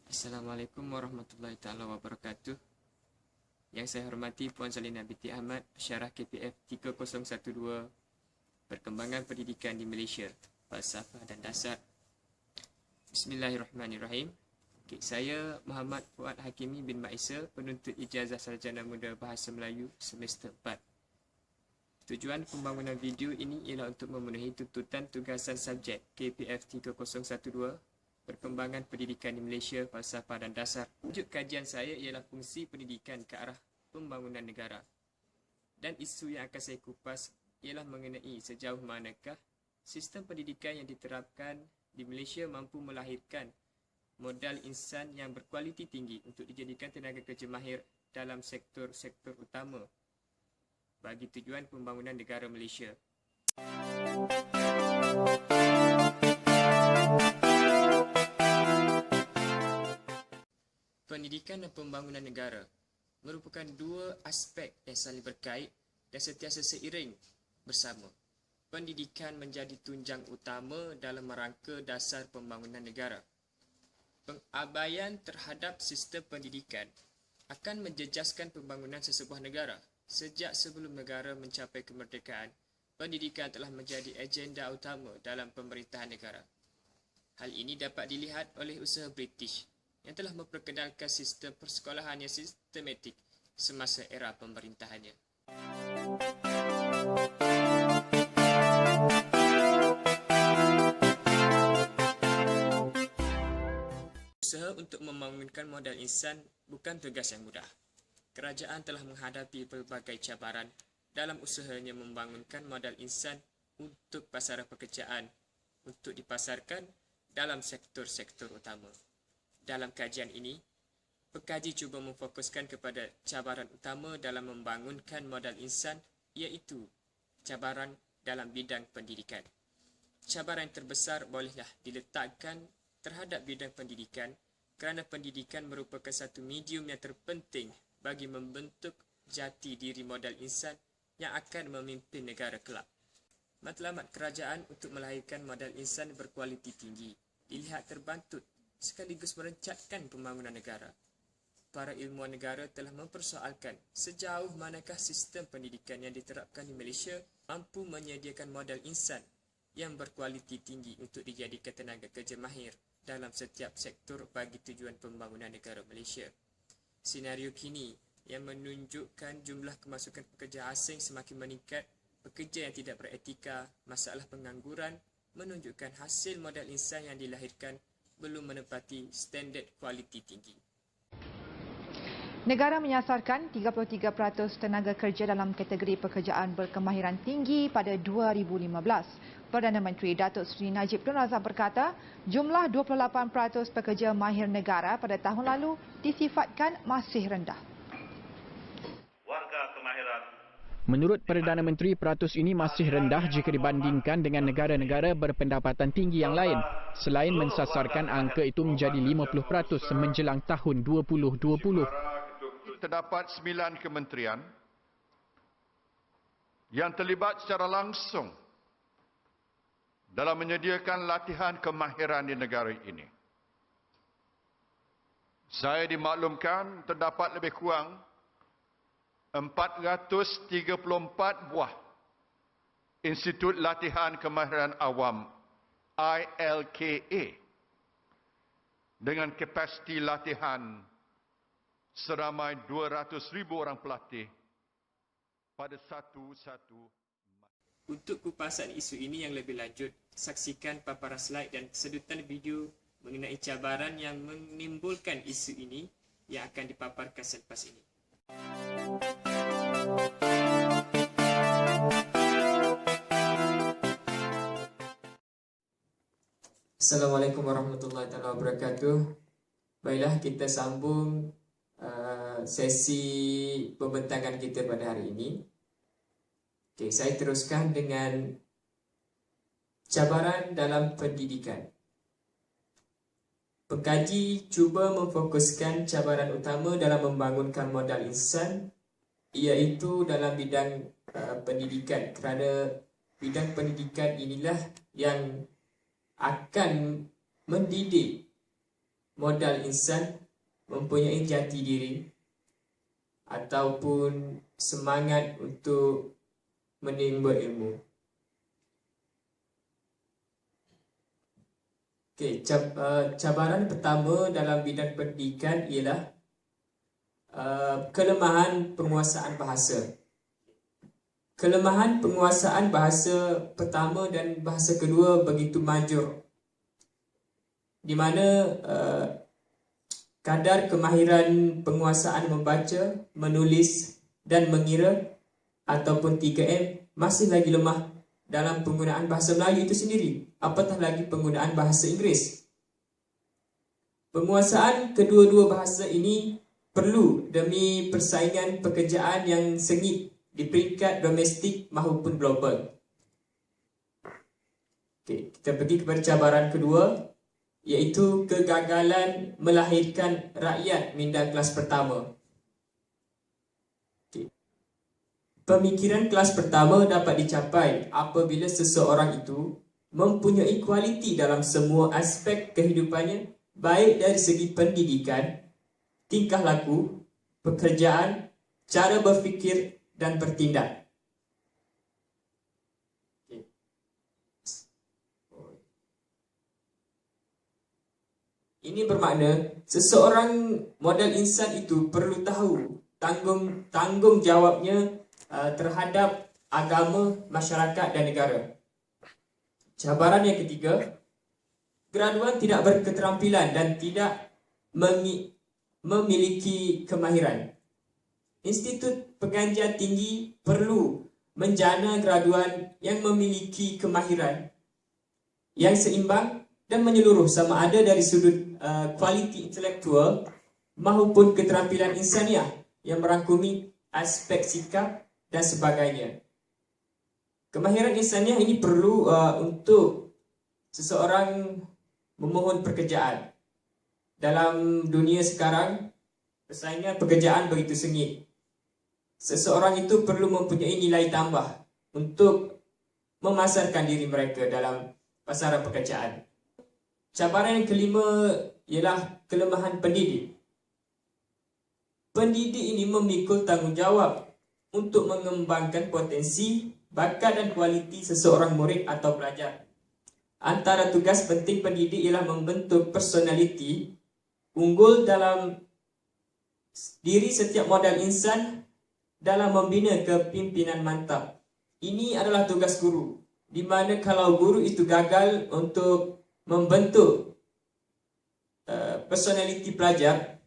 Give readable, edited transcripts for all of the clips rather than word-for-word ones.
Assalamualaikum warahmatullahi taala wabarakatuh. Yang saya hormati Puan Zalina binti Ahmad, Pensyarah KPF 3012, Perkembangan Pendidikan di Malaysia, Falsafah dan Dasar. Bismillahirrahmanirrahim. Saya Muhammad Fuad Hakimi bin Maisa, penuntut ijazah sarjana muda Bahasa Melayu semester 4. Tujuan pembangunan video ini ialah untuk memenuhi tuntutan tugasan subjek KPF 3012, Perkembangan Pendidikan di Malaysia, Falsafah dan Dasar. Tajuk kajian saya ialah fungsi pendidikan ke arah pembangunan negara. Dan isu yang akan saya kupas ialah mengenai sejauh manakah sistem pendidikan yang diterapkan di Malaysia mampu melahirkan modal insan yang berkualiti tinggi untuk dijadikan tenaga kerja mahir dalam sektor-sektor utama bagi tujuan pembangunan negara Malaysia. Pendidikan dan pembangunan negara merupakan dua aspek yang saling berkait dan sentiasa seiring bersama. Pendidikan menjadi tunjang utama dalam rangka dasar pembangunan negara. Pengabaian terhadap sistem pendidikan akan menjejaskan pembangunan sesebuah negara. Sejak sebelum negara mencapai kemerdekaan, pendidikan telah menjadi agenda utama dalam pemerintahan negara. Hal ini dapat dilihat oleh usaha British yang telah memperkenalkan sistem persekolahan yang sistematik semasa era pemerintahannya. Usaha untuk membangunkan modal insan bukan tugas yang mudah. Kerajaan telah menghadapi pelbagai cabaran dalam usahanya membangunkan modal insan untuk pasaran pekerjaan untuk dipasarkan dalam sektor-sektor utama. Dalam kajian ini, pekaji cuba memfokuskan kepada cabaran utama dalam membangunkan modal insan, iaitu cabaran dalam bidang pendidikan. Cabaran terbesar bolehlah diletakkan terhadap bidang pendidikan kerana pendidikan merupakan satu medium yang terpenting bagi membentuk jati diri modal insan yang akan memimpin negara kelak. Matlamat kerajaan untuk melahirkan modal insan berkualiti tinggi dilihat terbantut sekaligus merencatkan pembangunan negara. Para ilmuwan negara telah mempersoalkan sejauh manakah sistem pendidikan yang diterapkan di Malaysia mampu menyediakan modal insan yang berkualiti tinggi untuk dijadikan tenaga kerja mahir dalam setiap sektor bagi tujuan pembangunan negara Malaysia. Senario kini yang menunjukkan jumlah kemasukan pekerja asing semakin meningkat, pekerja yang tidak beretika, masalah pengangguran menunjukkan hasil modal insan yang dilahirkan belum menepati standard kualiti tinggi. Negara menyasarkan 33% tenaga kerja dalam kategori pekerjaan berkemahiran tinggi pada 2015. Perdana Menteri Datuk Seri Najib Tun Razak berkata, jumlah 28% pekerja mahir negara pada tahun lalu disifatkan masih rendah. Menurut Perdana Menteri, peratus ini masih rendah jika dibandingkan dengan negara-negara berpendapatan tinggi yang lain. Selain mensasarkan angka itu menjadi 50% menjelang tahun 2020. Terdapat 9 kementerian yang terlibat secara langsung dalam menyediakan latihan kemahiran di negara ini. Saya dimaklumkan terdapat lebih kurang 434 buah Institut Latihan Kemahiran Awam ILKA dengan kapasiti latihan seramai 200,000 orang pelatih pada satu-satu. Untuk kupasan isu ini yang lebih lanjut, saksikan paparan slide dan sedutan video mengenai cabaran yang menimbulkan isu ini yang akan dipaparkan selepas ini. Assalamualaikum warahmatullahi wabarakatuh. Baiklah, kita sambung sesi pembentangan kita pada hari ini. Okey, saya teruskan dengan cabaran dalam pendidikan. Pekaji cuba memfokuskan cabaran utama dalam membangunkan modal insan, iaitu dalam bidang pendidikan, kerana bidang pendidikan inilah yang akan mendidik modal insan mempunyai jati diri ataupun semangat untuk menimba ilmu. Cabaran pertama dalam bidang pendidikan ialah kelemahan penguasaan bahasa. Kelemahan penguasaan bahasa pertama dan bahasa kedua begitu majur, di mana kadar kemahiran penguasaan membaca, menulis dan mengira ataupun 3M masih lagi lemah dalam penggunaan bahasa Melayu itu sendiri, apatah lagi penggunaan bahasa Inggeris. Penguasaan kedua-dua bahasa ini perlu demi persaingan pekerjaan yang sengit di peringkat domestik maupun global. Kita pergi kepada cabaran kedua, iaitu kegagalan melahirkan rakyat minda kelas pertama. Pemikiran kelas pertama dapat dicapai apabila seseorang itu mempunyai kualiti dalam semua aspek kehidupannya, baik dari segi pendidikan, tingkah laku, pekerjaan, cara berfikir dan bertindak. Ini bermakna seseorang modal insan itu perlu tahu tanggung jawabnya terhadap agama, masyarakat dan negara. Cabaran yang ketiga, graduan tidak berketerampilan dan tidak memiliki kemahiran. Institut Perganjian Tinggi perlu menjana graduan yang memiliki kemahiran yang seimbang dan menyeluruh, sama ada dari sudut kualiti intelektual maupun keterampilan insaniah yang merangkumi aspek sikap dan sebagainya. Kemahiran insaniah ini perlu untuk seseorang memohon pekerjaan. Dalam dunia sekarang, persaingan pekerjaan begitu sengit. Seseorang itu perlu mempunyai nilai tambah untuk memasarkan diri mereka dalam pasaran pekerjaan. Cabaran yang kelima ialah kelemahan pendidik. Pendidik ini memikul tanggungjawab untuk mengembangkan potensi, bakat dan kualiti seseorang murid atau pelajar. Antara tugas penting pendidik ialah membentuk personaliti unggul dalam diri setiap modal insan dalam membina kepimpinan mantap. Ini adalah tugas guru, di mana kalau guru itu gagal untuk membentuk personaliti pelajar,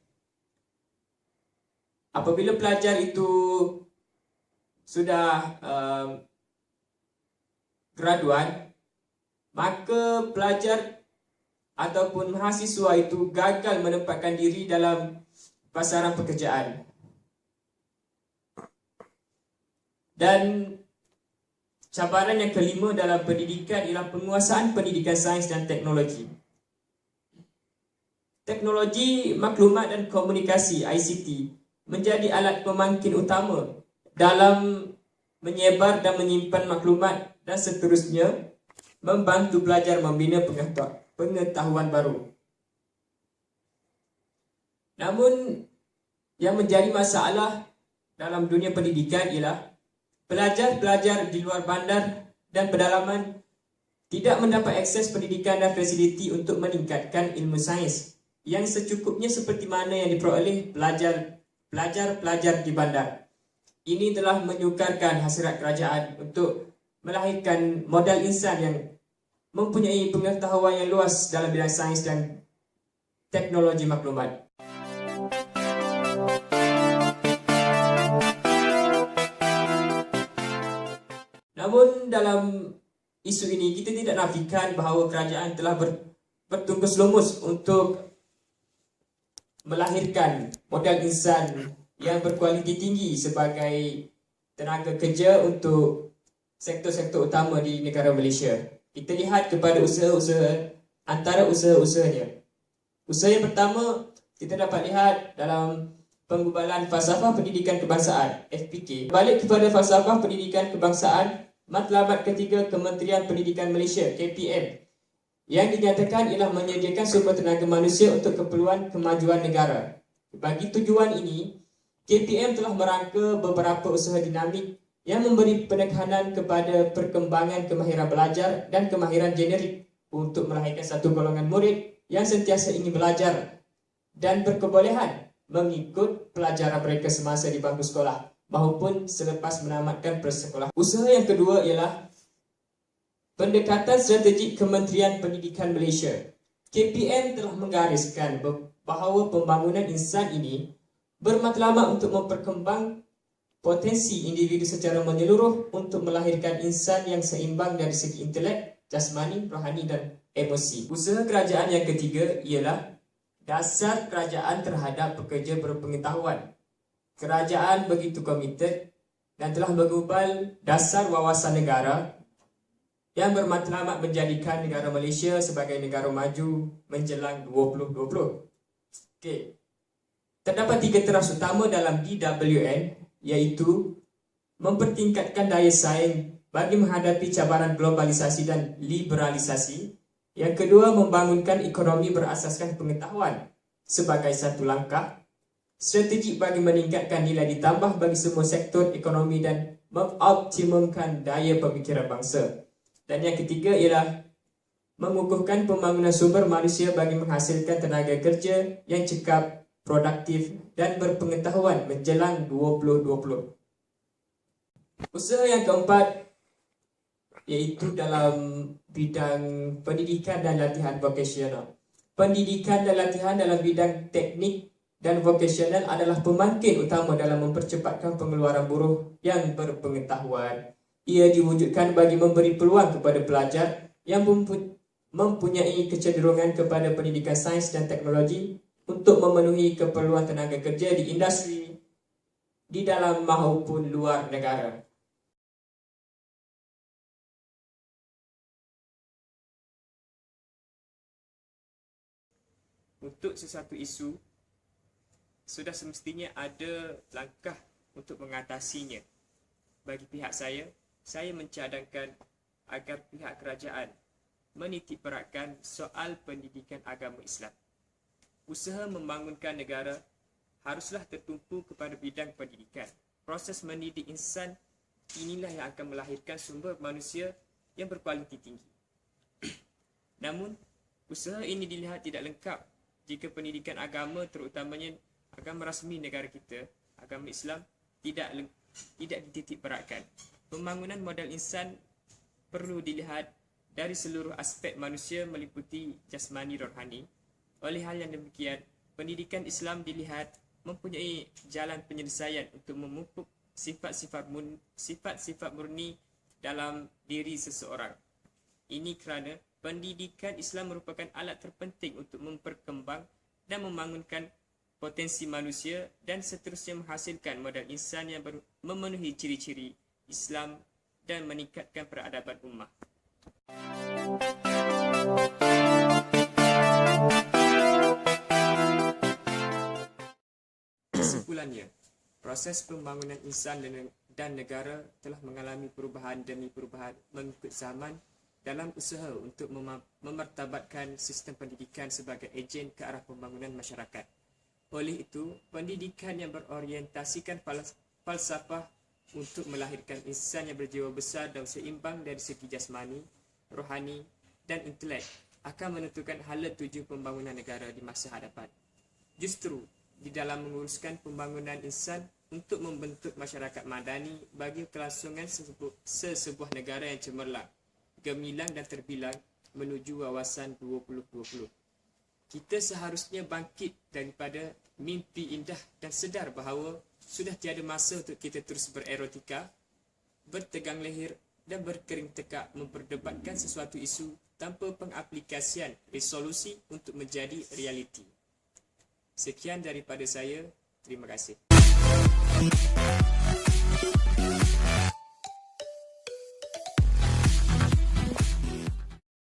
apabila pelajar itu sudah graduan, maka pelajar ataupun mahasiswa itu gagal menempatkan diri dalam pasaran pekerjaan. Dan cabaran yang kelima dalam pendidikan ialah penguasaan pendidikan sains dan teknologi. Teknologi maklumat dan komunikasi (ICT) menjadi alat pemangkin utama dalam menyebar dan menyimpan maklumat dan seterusnya membantu pelajar membina pengetahuan baru. Namun yang menjadi masalah dalam dunia pendidikan ialah pelajar-pelajar di luar bandar dan pedalaman tidak mendapat akses pendidikan dan fasiliti untuk meningkatkan ilmu sains yang secukupnya seperti mana yang diperoleh pelajar-pelajar di bandar. Ini telah menyukarkan hasrat kerajaan untuk melahirkan modal insan yang mempunyai pengetahuan yang luas dalam bidang sains dan teknologi maklumat. Namun dalam isu ini kita tidak nafikan bahawa kerajaan telah bertungkus lumus untuk melahirkan modal insan yang berkualiti tinggi sebagai tenaga kerja untuk sektor-sektor utama di negara Malaysia. Kita lihat kepada usaha-usaha antara usaha-usahanya. Usaha yang pertama kita dapat lihat dalam Penggubalan Falsafah Pendidikan Kebangsaan (FPK). Balik kepada Falsafah Pendidikan Kebangsaan, matlamat ketiga Kementerian Pendidikan Malaysia (KPM), Yang dinyatakan ialah menyediakan sumber tenaga manusia untuk keperluan kemajuan negara. Bagi tujuan ini, KPM telah merangka beberapa usaha dinamik yang memberi penekanan kepada perkembangan kemahiran belajar dan kemahiran generik untuk melahirkan satu golongan murid yang sentiasa ingin belajar dan berkebolehan mengikut pelajaran mereka semasa di bangku sekolah maupun selepas menamatkan persekolahan. Usaha yang kedua ialah pendekatan strategik Kementerian Pendidikan Malaysia. KPM telah menggariskan bahawa pembangunan insan ini bermatlamat untuk memperkembang potensi individu secara menyeluruh untuk melahirkan insan yang seimbang dari segi intelek, jasmani, rohani dan emosi. Usaha kerajaan yang ketiga ialah dasar kerajaan terhadap pekerja berpengetahuan. Kerajaan begitu komited dan telah mengubal dasar wawasan negara yang bermatlamat menjadikan negara Malaysia sebagai negara maju menjelang 2020. Okey. Terdapat 3 teras utama dalam DWN, iaitu mempertingkatkan daya saing bagi menghadapi cabaran globalisasi dan liberalisasi. Yang kedua, membangunkan ekonomi berasaskan pengetahuan sebagai satu langkah strategik bagi meningkatkan nilai ditambah bagi semua sektor ekonomi dan mengoptimumkan daya pemikiran bangsa. Dan yang ketiga ialah mengukuhkan pembangunan sumber manusia bagi menghasilkan tenaga kerja yang cekap, produktif dan berpengetahuan menjelang 2020. Usaha yang keempat iaitu dalam bidang pendidikan dan latihan vokasional. Pendidikan dan latihan dalam bidang teknik dan vokasional adalah pemangkin utama dalam mempercepatkan pengeluaran buruh yang berpengetahuan. Ia diwujudkan bagi memberi peluang kepada pelajar yang mempunyai kecenderungan kepada pendidikan sains dan teknologi untuk memenuhi keperluan tenaga kerja di industri di dalam maupun luar negara. Untuk sesuatu isu, sudah semestinya ada langkah untuk mengatasinya. Bagi pihak saya mencadangkan agar pihak kerajaan menitikberatkan soal pendidikan agama Islam. Usaha membangunkan negara haruslah tertumpu kepada bidang pendidikan. Proses mendidik insan inilah yang akan melahirkan sumber manusia yang berkualiti tinggi. Namun, usaha ini dilihat tidak lengkap jika pendidikan agama, terutamanya agama rasmi negara kita, agama Islam, tidak dititikberatkan. Pembangunan modal insan perlu dilihat dari seluruh aspek manusia meliputi jasmani rohani. Oleh hal yang demikian, pendidikan Islam dilihat mempunyai jalan penyelesaian untuk memupuk sifat-sifat murni dalam diri seseorang. Ini kerana pendidikan Islam merupakan alat terpenting untuk memperkembang dan membangunkan potensi manusia dan seterusnya menghasilkan modal insan yang memenuhi ciri-ciri Islam dan meningkatkan peradaban ummah. Kesimpulannya, proses pembangunan insan dan negara telah mengalami perubahan demi perubahan mengikut zaman dalam usaha untuk memartabatkan sistem pendidikan sebagai ejen ke arah pembangunan masyarakat. Oleh itu, pendidikan yang berorientasikan falsafah untuk melahirkan insan yang berjiwa besar dan seimbang dari segi jasmani, rohani dan intelek akan menentukan hala tuju pembangunan negara di masa hadapan. Justru, di dalam menguruskan pembangunan insan untuk membentuk masyarakat madani bagi kelangsungan sesebuah negara yang cemerlang, gemilang dan terbilang menuju wawasan 2020. Kita seharusnya bangkit daripada mimpi indah dan sedar bahawa sudah tiada masa untuk kita terus bererotika, bertegang leher dan berkering tekak memperdebatkan sesuatu isu tanpa pengaplikasian resolusi untuk menjadi realiti. Sekian daripada saya. Terima kasih.